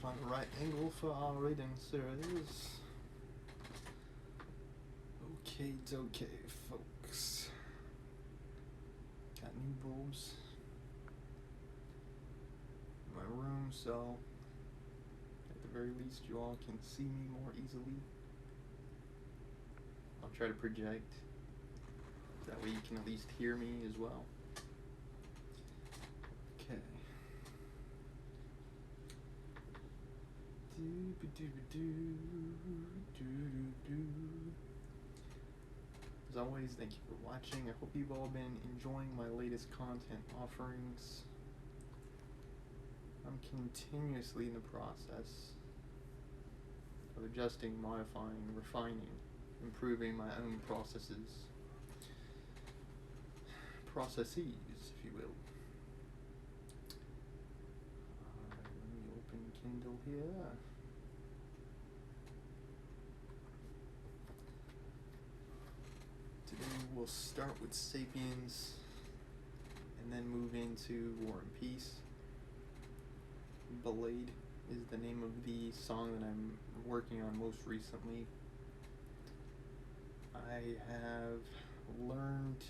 find the right angle for our readings. There it is. Okay, folks. Got new bulbs in my room, so at the very least you all can see me more easily. I'll try to project, that way you can at least hear me as well. Okay. As always, thank you for watching. I hope you've all been enjoying my latest content offerings. I'm continuously in the process of adjusting, modifying, refining, improving my own processes, if you will. Let me open Kindle here. Today we'll start with Sapiens and then move into War and Peace. Blade is the name of the song that I'm working on most recently. I have learned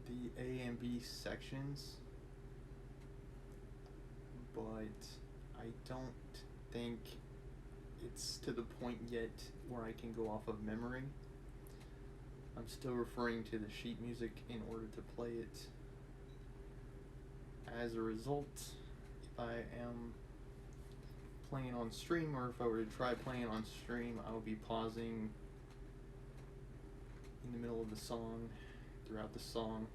the A and B sections, but I don't think it's to the point yet where I can go off of memory. I'm still referring to the sheet music in order to play it. As a result, if I am playing it on stream, or if I were to try playing it on stream, I will be pausing in the middle of the song, throughout the song.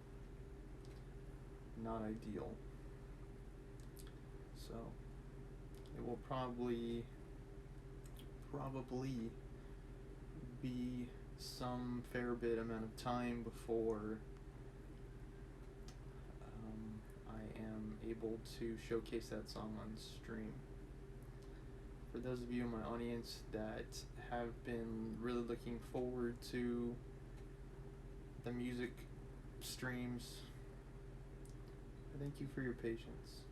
Not ideal. So it will probably be some fair bit amount of time before I am able to showcase that song on stream. For those of you in my audience that have been really looking forward to the music streams, I thank you for your patience.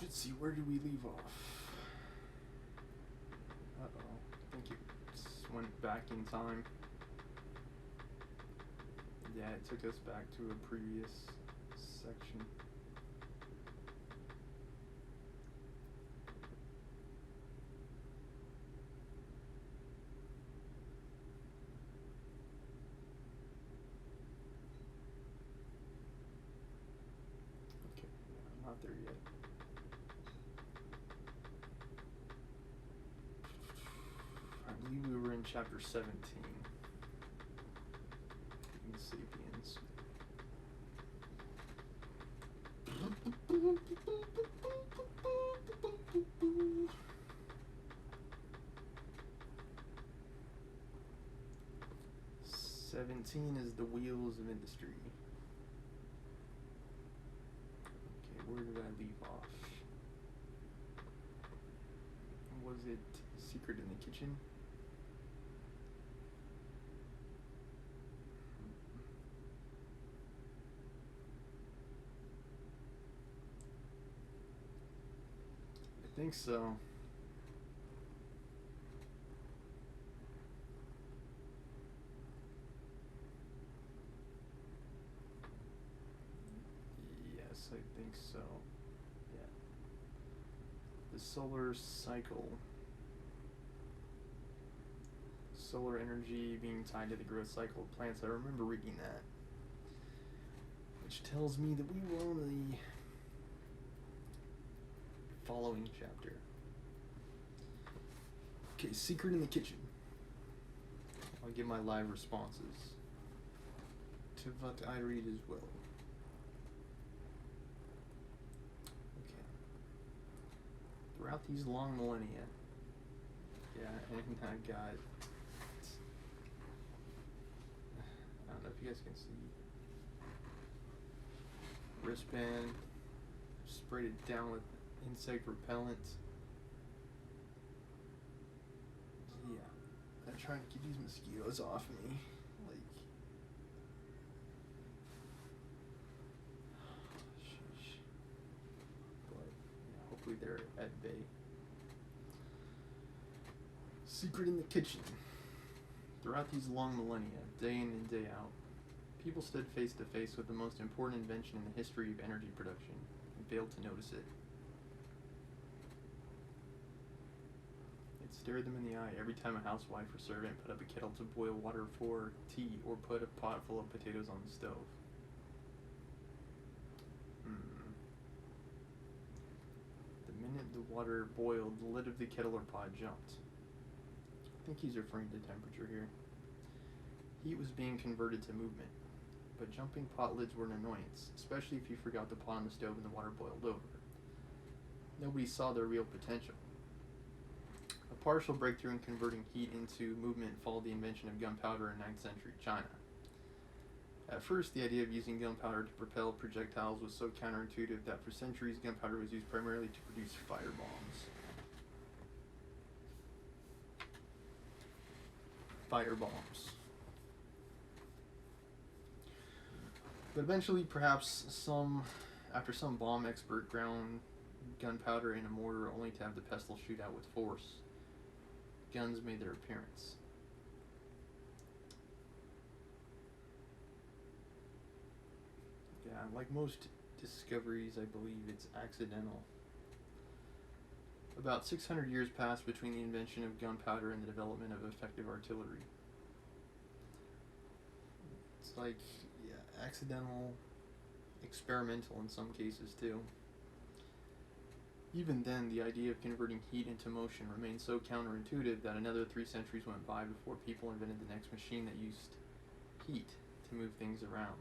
Let's see, where did we leave off? Uh-oh, I think it went back in time. Yeah, it took us back to a previous section. Okay, I'm not there yet. I believe we were in chapter 17. In Sapiens. "17 is the wheels of industry." Okay, where did I leave off? Was it Secret in the Kitchen? I think so. Yes, I think so. Yeah. The solar cycle. Solar energy being tied to the growth cycle of plants. I remember reading that. Which tells me that we were on the following chapter. Okay, Secret in the Kitchen. I'll give my live responses to what I read as well. Okay. Throughout these long millennia, yeah, and I got, I don't know if you guys can see, wristband, sprayed it down with insect repellent. Yeah, I'm trying to keep these mosquitoes off me. Like, bay. Secret in the kitchen. Throughout these long millennia, day in and day out, people stood face to face with the most important invention in the history of energy production and failed to notice it. It stared them in the eye every time a housewife or servant put up a kettle to boil water for tea or put a pot full of potatoes on the stove. The minute the water boiled, the lid of the kettle or pot jumped. I think he's referring to temperature here. Heat was being converted to movement, but jumping pot lids were an annoyance, especially if you forgot the pot on the stove and the water boiled over. Nobody saw their real potential. A partial breakthrough in converting heat into movement followed the invention of gunpowder in 9th century China. At first, the idea of using gunpowder to propel projectiles was so counterintuitive that for centuries gunpowder was used primarily to produce firebombs. But eventually, perhaps after some bomb expert ground gunpowder in a mortar only to have the pestle shoot out with force, guns made their appearance. Yeah, like most discoveries, I believe it's accidental. About 600 years passed between the invention of gunpowder and the development of effective artillery. It's like, yeah, accidental, experimental in some cases too. Even then, the idea of converting heat into motion remained so counterintuitive that another 3 centuries went by before people invented the next machine that used heat to move things around.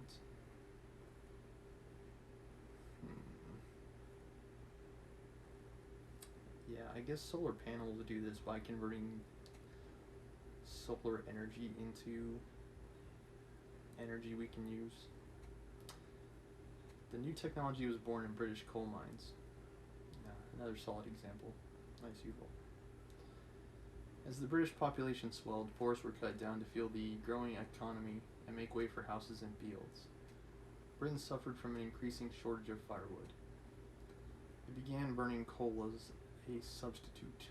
Yeah, I guess solar panels do this by converting solar energy into energy we can use. The new technology was born in British coal mines. Another solid example. Nice U-Haul. As the British population swelled, forests were cut down to fuel the growing economy and make way for houses and fields. Britain suffered from an increasing shortage of firewood. It began burning coal as a substitute.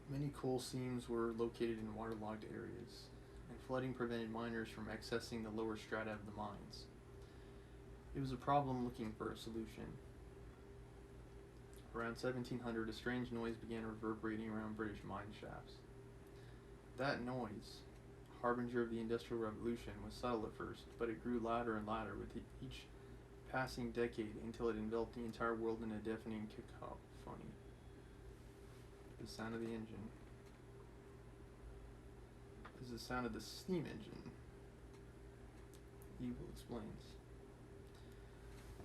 Many coal seams were located in waterlogged areas, and flooding prevented miners from accessing the lower strata of the mines. It was a problem looking for a solution. Around 1700, a strange noise began reverberating around British mine shafts. That noise, harbinger of the Industrial Revolution, was subtle at first, but it grew louder and louder with each passing decade until it enveloped the entire world in a deafening cacophony. The sound of the engine is the sound of the steam engine. Evil explains.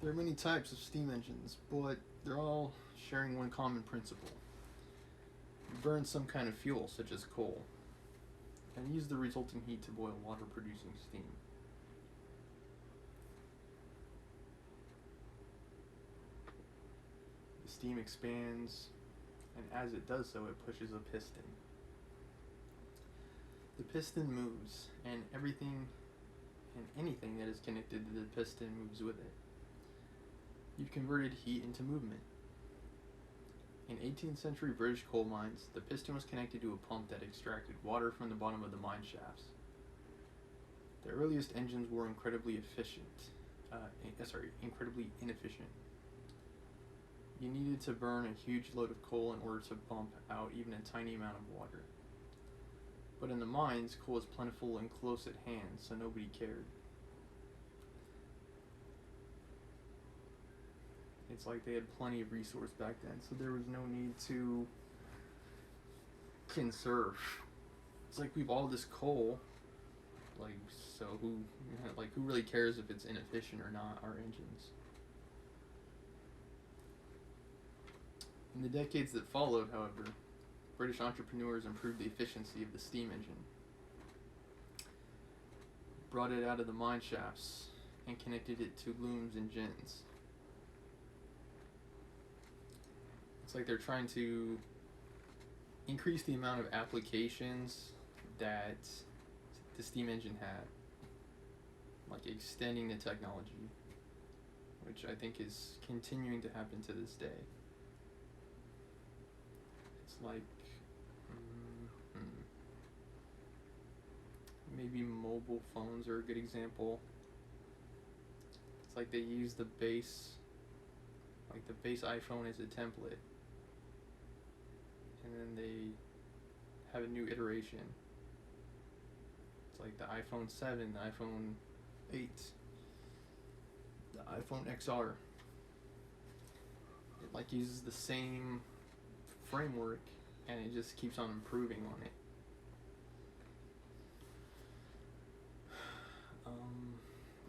There are many types of steam engines, but they're all sharing one common principle. You burn some kind of fuel, such as coal, and use the resulting heat to boil water producing steam. The steam expands, and as it does so, it pushes a piston. The piston moves, and everything and anything that is connected to the piston moves with it. You've converted heat into movement. In 18th century British coal mines, the piston was connected to a pump that extracted water from the bottom of the mine shafts. The earliest engines were incredibly inefficient. You needed to burn a huge load of coal in order to pump out even a tiny amount of water. But in the mines, coal was plentiful and close at hand, so nobody cared. It's like they had plenty of resource back then, so there was no need to conserve. It's like we've all this coal, who really cares if it's inefficient or not, our engines. In the decades that followed, however, British entrepreneurs improved the efficiency of the steam engine, brought it out of the mine shafts, and connected it to looms and gins. It's like they're trying to increase the amount of applications that the steam engine had, like extending the technology. which I think is continuing to happen to this day. It's like maybe mobile phones are a good example. It's like they use the base iPhone as a template, and then they have a new iteration. It's like the iPhone 7, the iPhone 8, the iPhone XR. It like uses the same framework, and it just keeps on improving on it.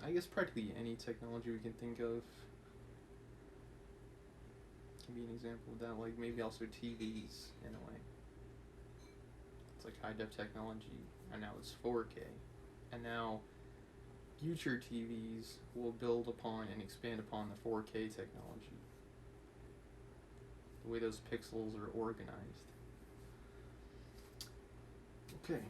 I guess practically any technology we can think of can be an example of that. Like maybe also TVs in a way. It's like high def technology, and now it's 4K, and now future TVs will build upon and expand upon the 4K technology. The way those pixels are organized. Okay.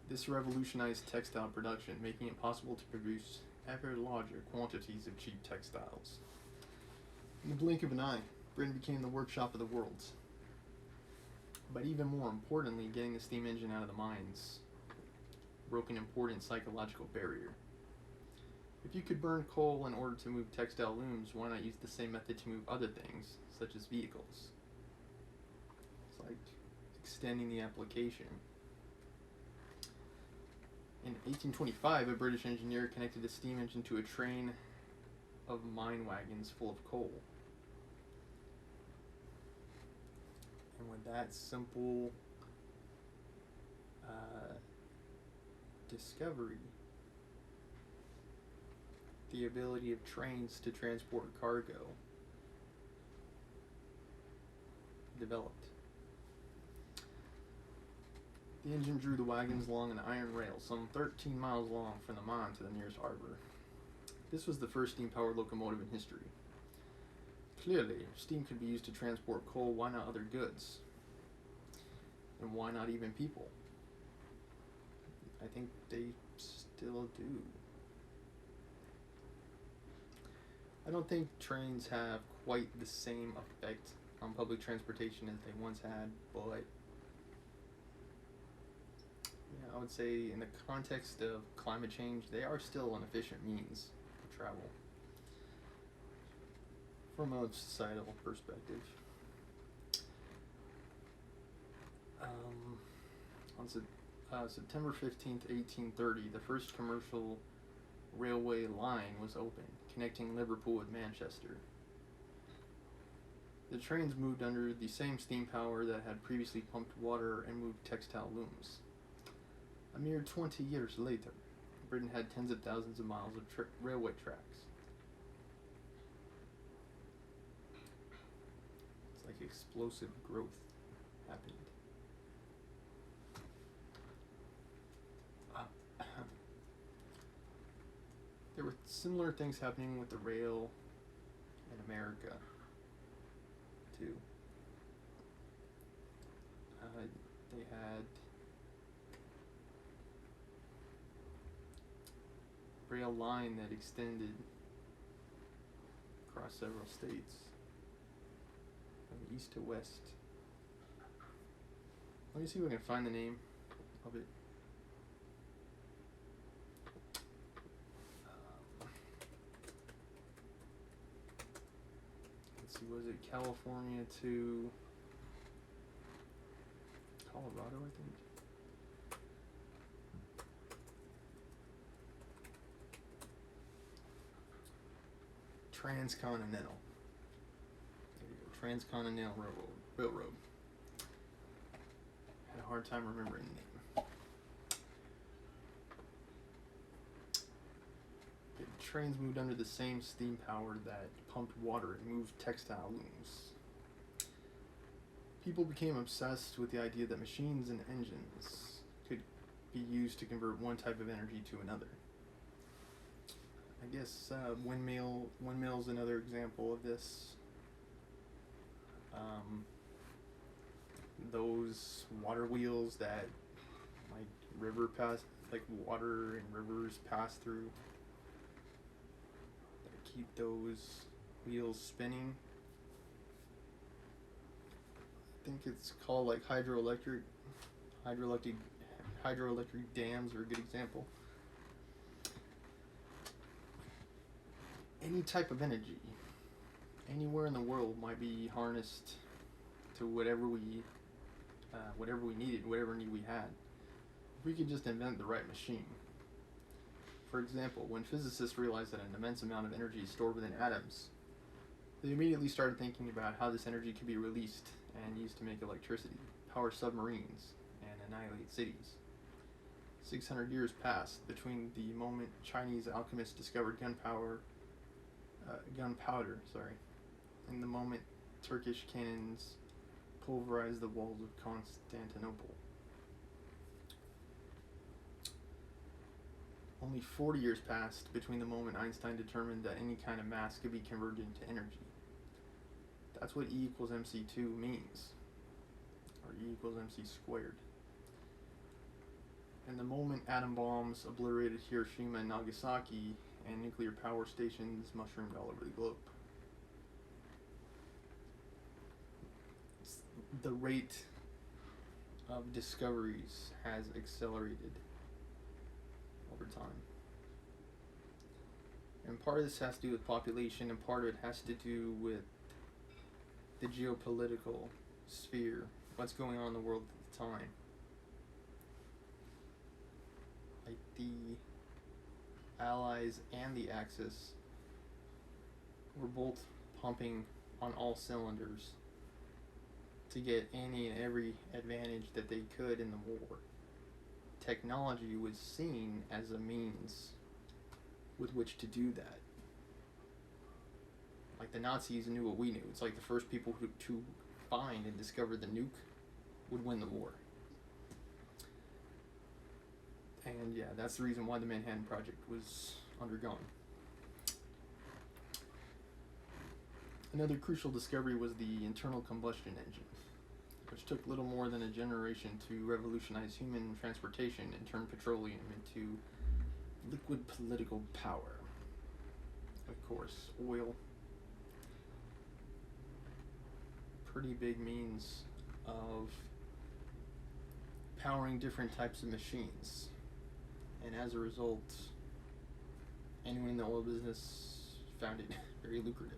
This revolutionized textile production, making it possible to produce ever larger quantities of cheap textiles. In the blink of an eye, Britain became the workshop of the world. But even more importantly, getting the steam engine out of the mines broke an important psychological barrier. If you could burn coal in order to move textile looms, why not use the same method to move other things, such as vehicles? It's like extending the application. In 1825, a British engineer connected a steam engine to a train of mine wagons full of coal. And with that simple discovery, the ability of trains to transport cargo developed. The engine drew the wagons along an iron rail some 13 miles long from the mine to the nearest harbor. This was the first steam-powered locomotive in history. Clearly, if steam could be used to transport coal, why not other goods? And why not even people? I think they still do. I don't think trains have quite the same effect on public transportation as they once had, but I would say in the context of climate change, they are still an efficient means of travel from a societal perspective. On September 15th, 1830, the first commercial railway line was opened, connecting Liverpool with Manchester. The trains moved under the same steam power that had previously pumped water and moved textile looms. A mere 20 years later, Britain had tens of thousands of miles of railway tracks. It's like explosive growth happened. There were similar things happening with the rail in America, too. They had rail line that extended across several states from east to west. Let me see if I can find the name of it. Let's see, was it California to Colorado, I think? Transcontinental. There you go. Transcontinental Railroad. Had a hard time remembering the name. The trains moved under the same steam power that pumped water and moved textile looms. People became obsessed with the idea that machines and engines could be used to convert one type of energy to another. I guess windmill's another example of this. Those water wheels that water and rivers pass through. keep those wheels spinning. I think it's called like hydroelectric dams are a good example. Any type of energy anywhere in the world might be harnessed to whatever we needed, whatever need we had. If we could just invent the right machine. For example, when physicists realized that an immense amount of energy is stored within atoms, they immediately started thinking about how this energy could be released and used to make electricity, power submarines, and annihilate cities. 600 years passed between the moment Chinese alchemists discovered gunpowder, and the moment Turkish cannons pulverized the walls of Constantinople. Only 40 years passed between the moment Einstein determined that any kind of mass could be converted into energy. That's what E equals mc2 means, or E equals mc squared. And the moment atom bombs obliterated Hiroshima and Nagasaki, and nuclear power stations mushroomed all over the globe. The rate of discoveries has accelerated over time. And part of this has to do with population, and part of it has to do with the geopolitical sphere, what's going on in the world at the time. Like the Allies and the Axis were both pumping on all cylinders to get any and every advantage that they could in the war. Technology was seen as a means with which to do that. Like the Nazis knew what we knew. It's like the first people to find and discover the nuke would win the war. And yeah, that's the reason why the Manhattan Project was undergone. Another crucial discovery was the internal combustion engine, which took little more than a generation to revolutionize human transportation and turn petroleum into liquid political power. Of course, oil, pretty big means of powering different types of machines. And as a result, anyone in the oil business found it very lucrative.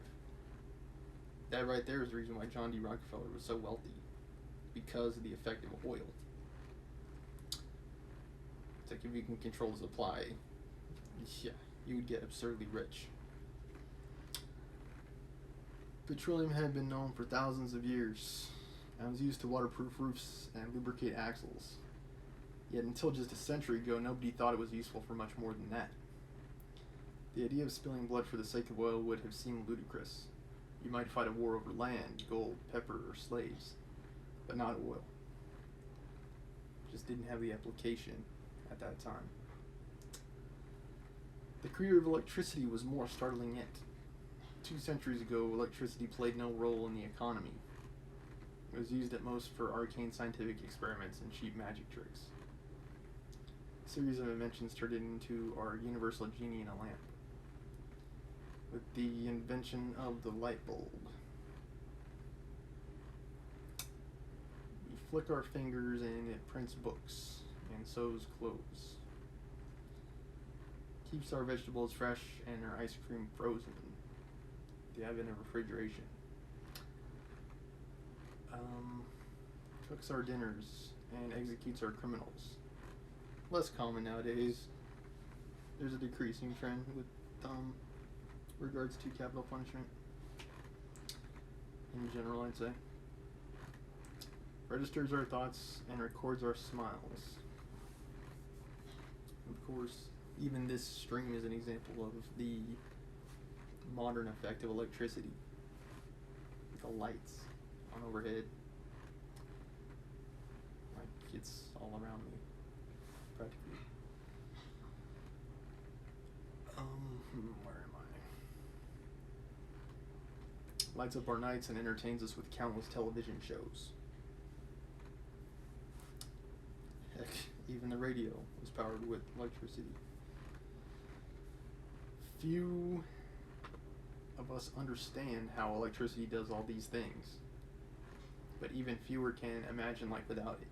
That right there is the reason why John D. Rockefeller was so wealthy, because of the effect of oil. It's like if you can control the supply, yeah, you would get absurdly rich. Petroleum had been known for thousands of years and was used to waterproof roofs and lubricate axles. Yet until just a century ago, nobody thought it was useful for much more than that. The idea of spilling blood for the sake of oil would have seemed ludicrous. You might fight a war over land, gold, pepper, or slaves, but not oil. Just didn't have the application at that time. The career of electricity was more startling yet. 2 centuries ago, electricity played no role in the economy. It was used at most for arcane scientific experiments and cheap magic tricks. A series of inventions turned it into our universal genie in a lamp, with the invention of the light bulb. We flick our fingers and it prints books and sews clothes. Keeps our vegetables fresh and our ice cream frozen. The advent of refrigeration. Cooks our dinners and executes our criminals. Less common nowadays. There's a decreasing trend with regards to capital punishment in general, I'd say. Registers our thoughts and records our smiles. Of course, even this stream is an example of the modern effect of electricity. The lights on overhead, like it's all around me, practically. Where am I? Lights up our nights and entertains us with countless television shows. Heck, even the radio was powered with electricity. Few of us understand how electricity does all these things, but even fewer can imagine life without it.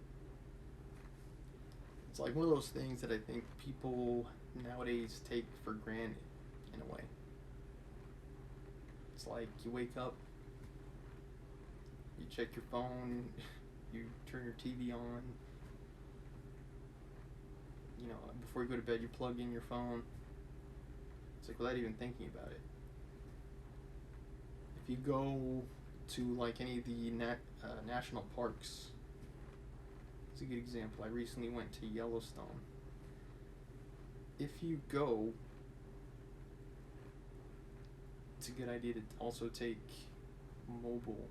It's like one of those things that I think people nowadays take for granted, in a way. It's like you wake up, you check your phone, you turn your TV on, you know, before you go to bed you plug in your phone. It's like without even thinking about it. If you go to like any of the national parks, it's a good example. I recently went to Yellowstone. If you go, it's a good idea to also take mobile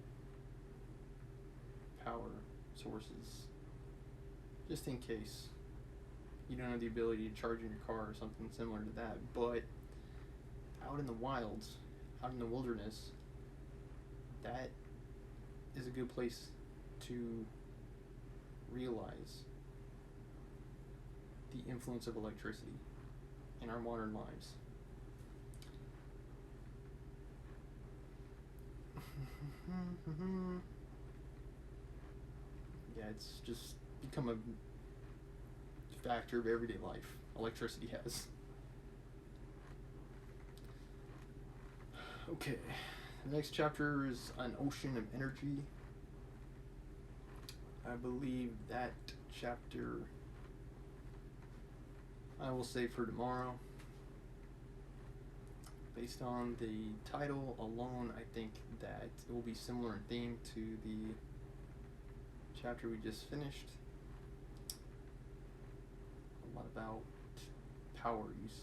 power sources, just in case you don't have the ability to charge in your car or something similar to that. But out in the wilds, out in the wilderness, that is a good place to realize the influence of electricity in our modern lives. Yeah, it's just become a factor of everyday life. Electricity has. Okay, the next chapter is An Ocean of Energy. I believe that chapter I will save for tomorrow. Based on the title alone, I think that it will be similar in theme to the chapter we just finished. A lot about power use.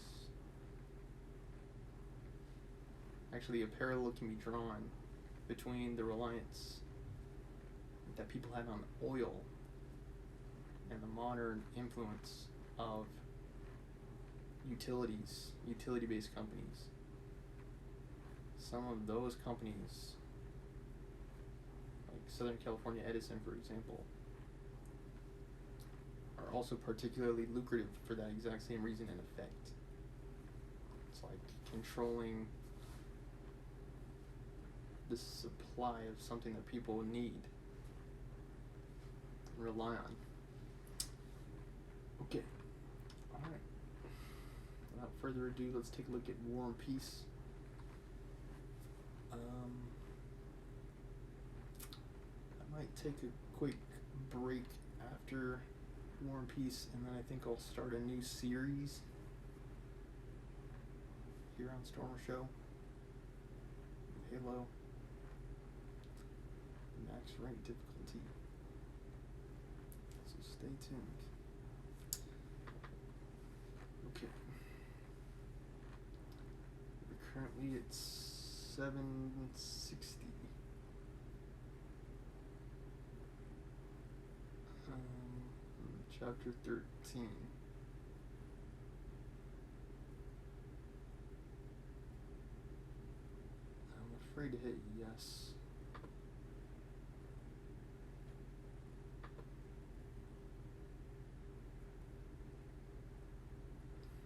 Actually, a parallel can be drawn between the reliance that people have on oil and the modern influence of utility-based companies. Some of those companies, like Southern California Edison, for example, are also particularly lucrative for that exact same reason and effect. It's like controlling the supply of something that people need and rely on. Okay. Alright. Without further ado, let's take a look at War and Peace. I might take a quick break after War and Peace, and then I think I'll start a new series here on Stormer Show. Halo. Max rank difficulty. So stay tuned. Okay. We're currently at 760. Chapter 13. I'm afraid to hit yes.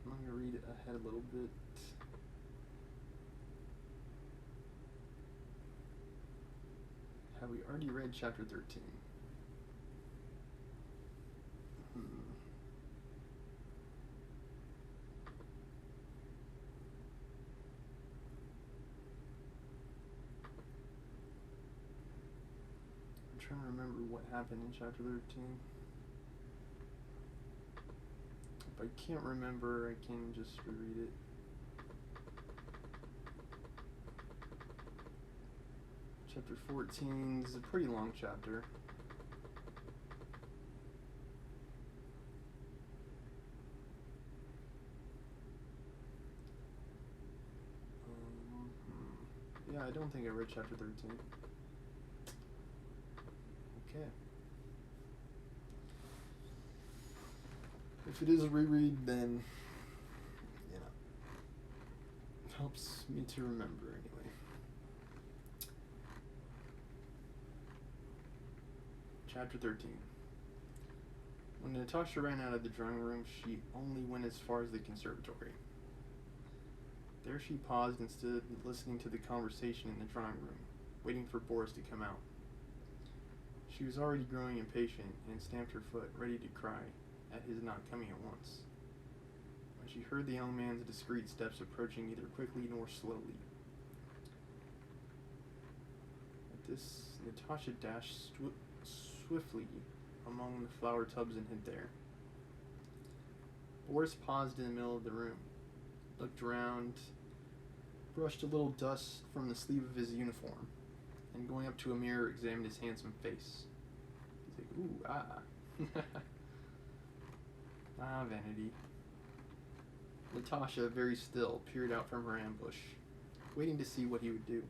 I'm going to read it ahead a little bit. Have we already read chapter 13? I'm trying to remember what happened in chapter 13. If I can't remember, I can just reread it. Chapter 14 is a pretty long chapter. Yeah, I don't think I read chapter 13. Okay. If it is a reread, then, you know, it helps me to remember anyway. Chapter 13. When Natasha ran out of the drawing room, she only went as far as the conservatory. There she paused and stood listening to the conversation in the drawing room, waiting for Boris to come out. She was already growing impatient and stamped her foot, ready to cry at his not coming at once, when she heard the young man's discreet steps approaching neither quickly nor slowly. At this, Natasha dashed swiftly among the flower tubs and hid there. Boris paused in the middle of the room, looked around, brushed a little dust from the sleeve of his uniform, and going up to a mirror, examined his handsome face. He's like, ooh, ah. Ah, vanity. Natasha, very still, peered out from her ambush, waiting to see what he would do.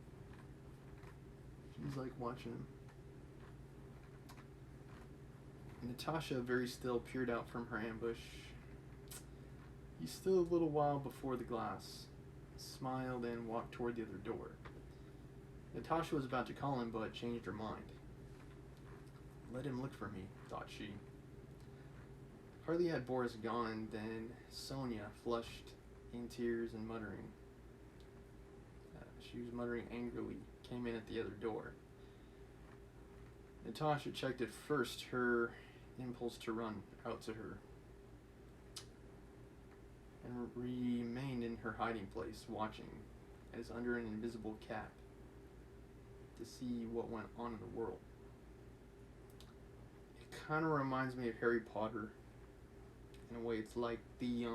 She's like watching him. Natasha, very still, peered out from her ambush. He stood a little while before the glass, smiled, and walked toward the other door. Natasha was about to call him, but changed her mind. Let him look for me, thought she. Hardly had Boris gone, then Sonia, flushed in tears and muttering. She was muttering angrily, came in at the other door. Natasha checked at first her impulse to run out to her, and remained in her hiding place, watching, as under an invisible cap, to see what went on in the world. It kind of reminds me of Harry Potter. In a way, it's like the,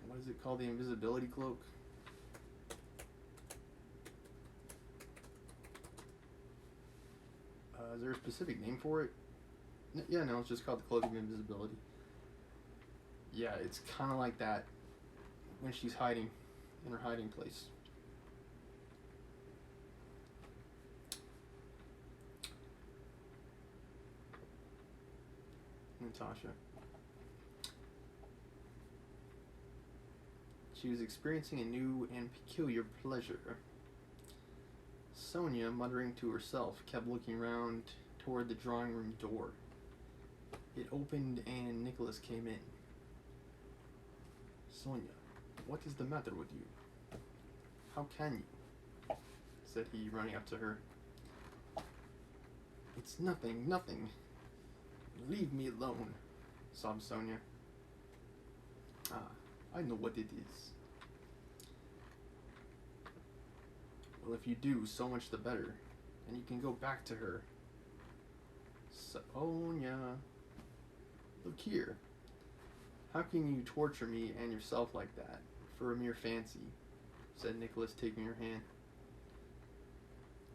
what is it called? The invisibility cloak? Is there a specific name for it? Yeah, no, it's just called the Cloak of Invisibility. Yeah, it's kind of like that when she's hiding in her hiding place. Natasha. She was experiencing a new and peculiar pleasure. Sonia, muttering to herself, kept looking round toward the drawing room door. It opened and Nicholas came in. Sonia, what is the matter with you? How can you? Said he, running up to her. It's nothing, nothing. Leave me alone, sobbed Sonia. Ah, I know what it is. Well, if you do, so much the better, and you can go back to her. Sonia, look here. How can you torture me and yourself like that, for a mere fancy? Said Nicholas, taking her hand.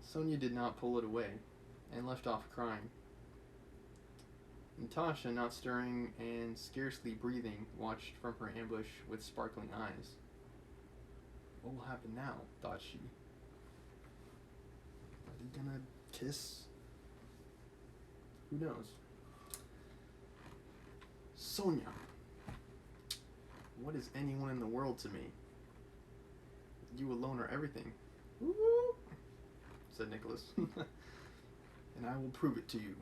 Sonia did not pull it away, and left off crying. Natasha, not stirring and scarcely breathing, watched from her ambush with sparkling eyes. What will happen now, thought she. Are they gonna kiss? Who knows? Sonia, what is anyone in the world to me? You alone are everything. Woo! Said Nicholas. And I will prove it to you.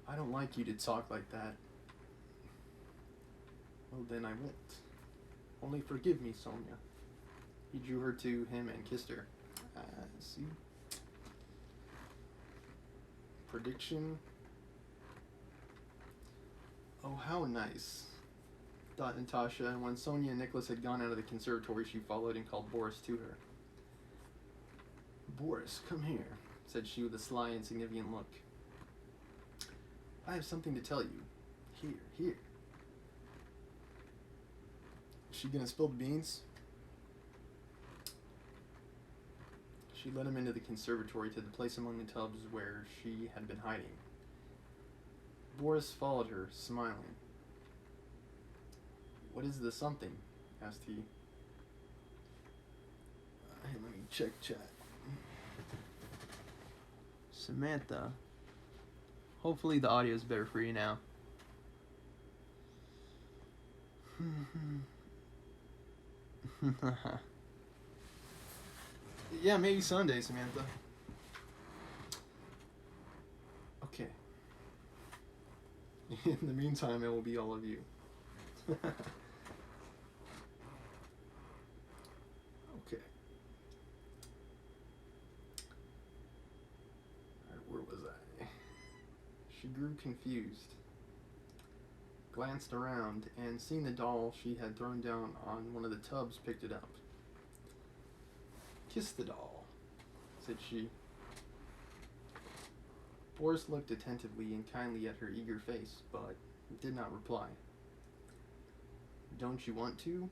I don't like you to talk like that. Well, then I won't. Only forgive me, Sonia. He drew her to him and kissed her. See? Prediction. Oh, how nice, thought Natasha, and when Sonia and Nicholas had gone out of the conservatory, she followed and called Boris to her. Boris, come here, said she with a sly and significant look. I have something to tell you. Here. Is she gonna spill the beans? She led him into the conservatory to the place among the tubs where she had been hiding. Boris followed her, smiling. What is the something? Asked he. Hey, let me check chat. Samantha. Hopefully the audio is better for you now. Yeah, maybe Sunday, Samantha. Okay. In the meantime, it will be all of you. Okay. Alright, where was I? She grew confused, glanced around, and seeing the doll she had thrown down on one of the tubs, picked it up. "Kiss the doll," said she. Boris looked attentively and kindly at her eager face, but did not reply. "Don't you want to?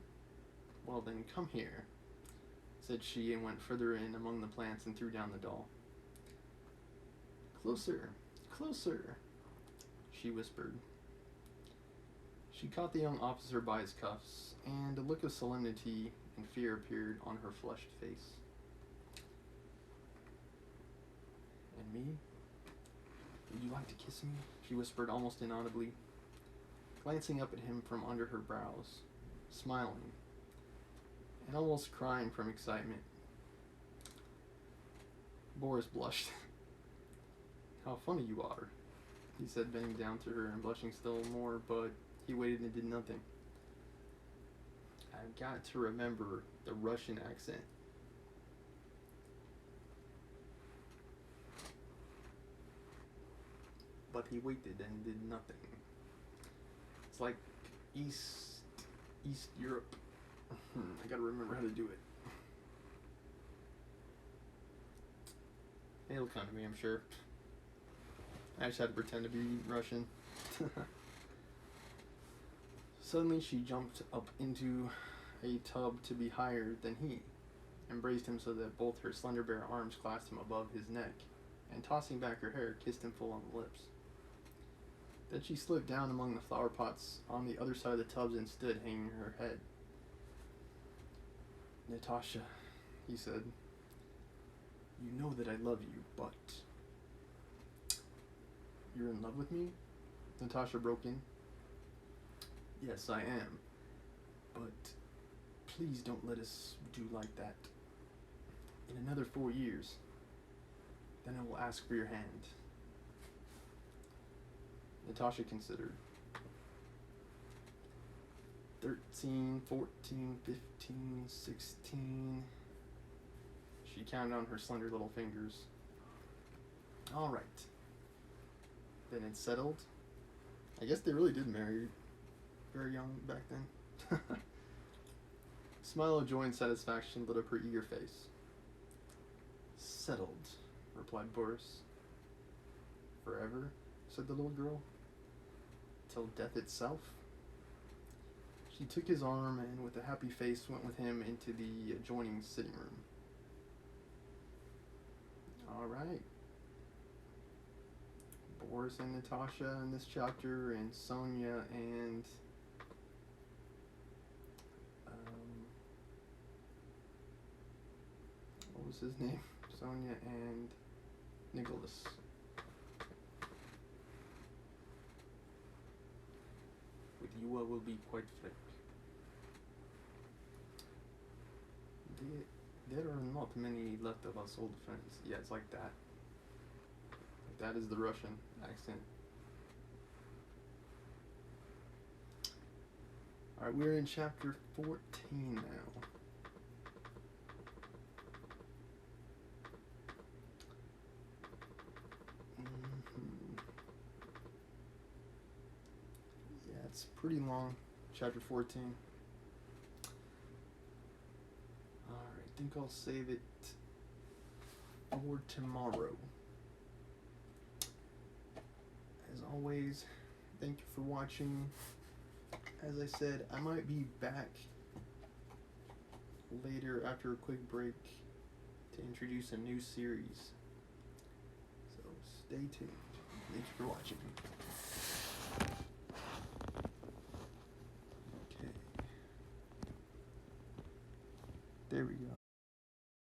Well then, come here," said she, and went further in among the plants and threw down the doll. "Closer, closer," she whispered. She caught the young officer by his cuffs, and a look of solemnity and fear appeared on her flushed face. "And me? Would you like to kiss me?" she whispered almost inaudibly, glancing up at him from under her brows, smiling, and almost crying from excitement. Boris blushed. "How funny you are," he said, bending down to her and blushing still more, but he waited and did nothing. "I've got to remember the Russian accent." But he waited and did nothing. It's like East Europe. I gotta remember how to do it. It'll come to me, I'm sure. I just had to pretend to be Russian. Suddenly she jumped up into a tub to be higher than he, embraced him so that both her slender bare arms clasped him above his neck, and tossing back her hair, kissed him full on the lips. Then she slipped down among the flower pots on the other side of the tubs and stood, hanging her head. "Natasha," he said, "you know that I love you, but..." "You're in love with me?" Natasha broke in. "Yes, I am. But please don't let us do like that. In another 4 years, then I will ask for your hand." Natasha considered. 13, 14, 15, 16... She counted on her slender little fingers. "All right. Then it's settled." I guess they really did marry very young back then. A smile of joy and satisfaction lit up her eager face. "Settled," replied Boris. "Forever?" said the little girl. "Till death itself?" She took his arm and with a happy face went with him into the adjoining sitting room. All right. Boris and Natasha in this chapter, and Sonia and what was his name? Sonia and Nicholas. With you I will be quite frank. There are not many left of us old friends. Yeah, it's like that. That is the Russian accent. Alright, we're in chapter 14 now. Yeah, it's pretty long. Chapter 14. I think I'll save it for tomorrow. As always, thank you for watching. As I said, I might be back later after a quick break to introduce a new series. So stay tuned. Thank you for watching. Okay. There we go.